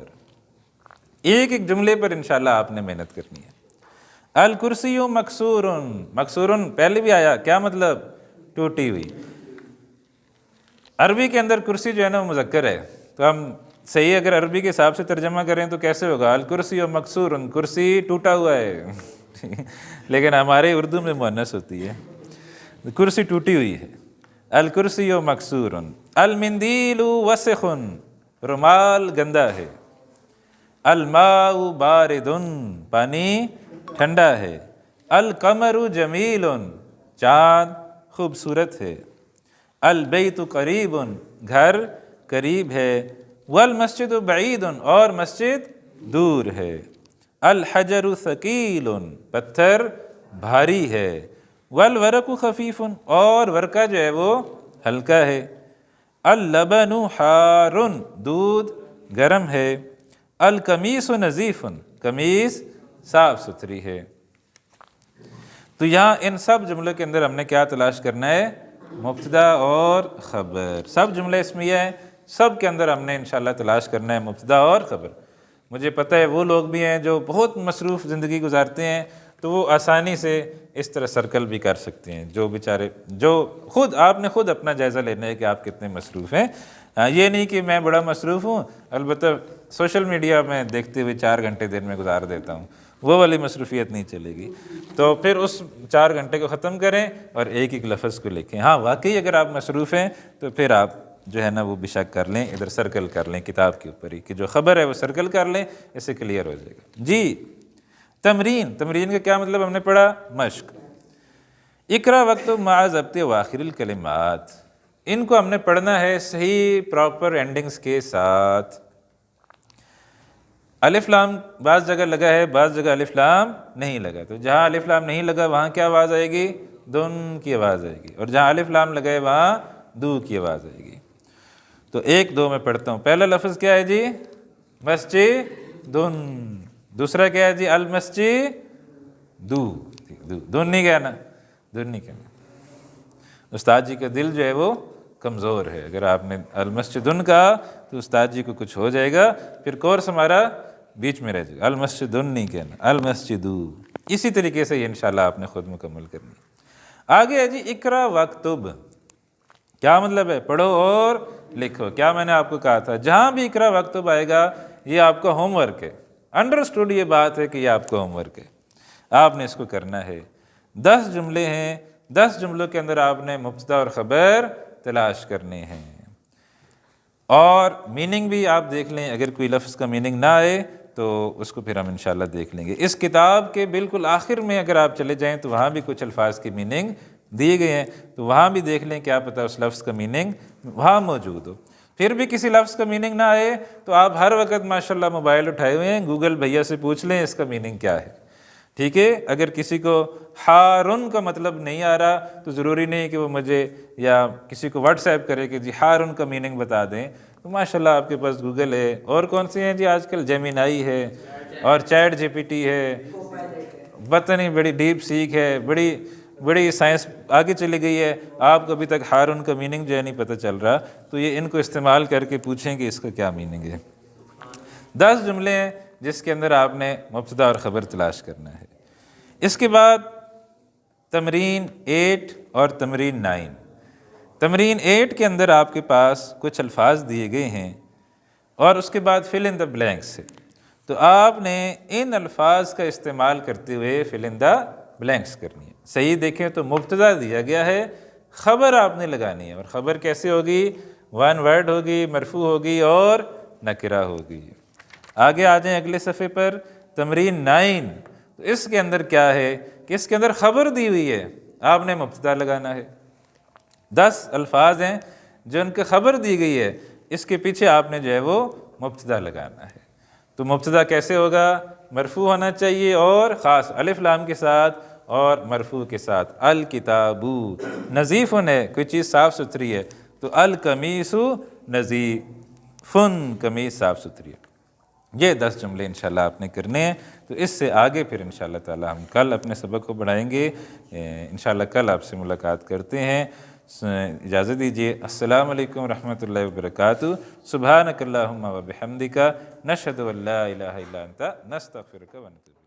ایک ایک جملے پر انشاءاللہ آپ نے محنت کرنی ہے. الکرسی مکسور, مکسور پہلے بھی آیا, کیا مطلب؟ ٹوٹی ہوئی. عربی کے اندر کرسی جو ہے نا وہ مذکر ہے, تو ہم صحیح اگر عربی کے حساب سے ترجمہ کریں تو کیسے ہوگا؟ الکرسی مکسور, کرسی ٹوٹا ہوا ہے. لیکن ہمارے اردو میں مؤنث ہوتی ہے, کرسی ٹوٹی ہوئی ہے. الکرسی مکسور. المندیل وسخ, رومال گندا ہے. الماء بارد, پانی ٹھنڈا ہے. القمر جمیل, چاند خوبصورت ہے. البیت قریب, گھر قریب ہے. والمسجد بعید, اور مسجد دور ہے. الحجر ثقیل, پتھر بھاری ہے. والورق خفیف, اور ورقہ جو ہے وہ ہلکا ہے. اللبن حار, دودھ گرم ہے. القمیص نظیف, قمیص صاف ستھری ہے. تو یہاں ان سب جملوں کے اندر ہم نے کیا تلاش کرنا ہے؟ مبتدا اور خبر. سب جملے اسمیہ ہیں, سب کے اندر ہم نے انشاءاللہ تلاش کرنا ہے مبتدا اور خبر. مجھے پتہ ہے وہ لوگ بھی ہیں جو بہت مصروف زندگی گزارتے ہیں, تو وہ آسانی سے اس طرح سرکل بھی کر سکتے ہیں. جو بیچارے, جو خود آپ نے خود اپنا جائزہ لینا ہے کہ آپ کتنے مصروف ہیں. یہ نہیں کہ میں بڑا مصروف ہوں, البتہ سوشل میڈیا میں دیکھتے ہوئے 4 گھنٹے دن میں گزار دیتا ہوں, وہ والی مصروفیت نہیں چلے گی. تو پھر اس 4 گھنٹے کو ختم کریں اور ایک ایک لفظ کو لکھیں. ہاں واقعی اگر آپ مصروف ہیں تو پھر آپ جو ہے نا وہ بشک کر لیں, ادھر سرکل کر لیں کتاب کے اوپر ہی, کہ جو خبر ہے وہ سرکل کر لیں, اس سے کلیئر ہو جائے گا. جی تمرین, تمرین کا کیا مطلب ہم نے پڑھا؟ مشق. اقرا وقت مع ضبط واخر الکلمات, ان کو ہم نے پڑھنا ہے صحیح پراپر اینڈنگز کے ساتھ. الف لام بعض جگہ لگا ہے, بعض جگہ الف لام نہیں لگا. تو جہاں الف لام نہیں لگا وہاں کیا آواز آئے گی؟ دن کی آواز آئے گی. اور جہاں الف لام لگا ہے وہاں دو کی آواز آئے گی. تو 1 2 میں پڑھتا ہوں. پہلا لفظ کیا ہے جی؟ مسجد. دوسرا کیا ہے جی؟ المسجد. دن نہیں کہنا, دن نہیں کہنا. استاد جی کا دل جو ہے وہ کمزور ہے, اگر آپ نے المسجدن کہا تو استاد جی کو کچھ ہو جائے گا, پھر کورس ہمارا بیچ میں رہ جائے گا. المسجدن نہیں کہنا, المسجدو. اسی طریقے سے یہ انشاءاللہ آپ نے خود مکمل کرنی. آگے ہے جی اقرا واکتب. کیا مطلب ہے؟ پڑھو اور لکھو. کیا میں نے آپ کو کہا تھا جہاں بھی اقرا واکتب آئے گا یہ آپ کا ہوم ورک ہے. انڈرسٹوڈ یہ بات ہے کہ یہ آپ کا ہوم ورک ہے, آپ نے اس کو کرنا ہے. 10 جملے ہیں, 10 جملوں کے اندر آپ نے مبتدا اور خبر تلاش کرنے ہیں. اور میننگ بھی آپ دیکھ لیں, اگر کوئی لفظ کا میننگ نہ آئے تو اس کو پھر ہم انشاءاللہ دیکھ لیں گے. اس کتاب کے بالکل آخر میں اگر آپ چلے جائیں تو وہاں بھی کچھ الفاظ کی میننگ دیے گئے ہیں, تو وہاں بھی دیکھ لیں, کیا پتہ اس لفظ کا میننگ وہاں موجود ہو. پھر بھی کسی لفظ کا میننگ نہ آئے تو آپ ہر وقت ماشاءاللہ موبائل اٹھائے ہوئے ہیں, گوگل بھیا سے پوچھ لیں اس کا میننگ کیا ہے. ٹھیک ہے, اگر کسی کو ہارن کا مطلب نہیں آ رہا تو ضروری نہیں کہ وہ مجھے یا کسی کو واٹس ایپ کرے کہ جی ہارن کا میننگ بتا دیں. تو ماشاءاللہ آپ کے پاس گوگل ہے, اور کون سی ہیں جی آج کل؟ جیمینائی ہے اور چیٹ جی پی ٹی ہے, پتہ نہیں بڑی ڈیپ سیک ہے, بڑی سائنس آگے چلی گئی ہے. آپ کو ابھی تک ہارن کا میننگ جو ہے نہیں پتہ چل رہا, تو یہ ان کو استعمال کر کے پوچھیں کہ اس کا کیا میننگ ہے. 10 جملے ہیں جس کے اندر آپ نے مبتدا اور خبر تلاش کرنا ہے. اس کے بعد تمرین 8 اور تمرین 9. تمرین 8 کے اندر آپ کے پاس کچھ الفاظ دیے گئے ہیں اور اس کے بعد فل ان دا بلینکس ہے. تو آپ نے ان الفاظ کا استعمال کرتے ہوئے فل ان دا بلینکس کرنی ہے. صحیح دیکھیں تو مبتدا دیا گیا ہے, خبر آپ نے لگانی ہے, اور خبر کیسے ہوگی؟ 1 ورڈ ہوگی, مرفوع ہوگی اور نکرہ ہوگی. آگے آ جائیں اگلے صفحے پر، تمرین 9۔ تو اس کے اندر کیا ہے کہ اس کے اندر خبر دی ہوئی ہے، آپ نے مبتدا لگانا ہے۔ 10 الفاظ ہیں جو ان کی خبر دی گئی ہے، اس کے پیچھے آپ نے جو ہے وہ مبتدا لگانا ہے۔ تو مبتدا کیسے ہوگا؟ مرفوع ہونا چاہیے، اور خاص الف لام کے ساتھ اور مرفوع کے ساتھ۔ الکتاب نظیف ہے، کوئی چیز صاف ستھری ہے، تو القمیص نظیف، قمیص صاف ستھری ہے۔ یہ 10 جملے انشاءاللہ آپ نے کرنے ہیں۔ تو اس سے آگے پھر انشاءاللہ تعالی ہم کل اپنے سبق کو بڑھائیں گے۔ انشاءاللہ کل آپ سے ملاقات کرتے ہیں۔ اجازت دیجیے، السلام علیکم ورحمۃ اللہ وبرکاتہ۔ سبحانک اللہم و بحمدک، نشہد ان لا الہ الا انت، نستغفرک و نتوب۔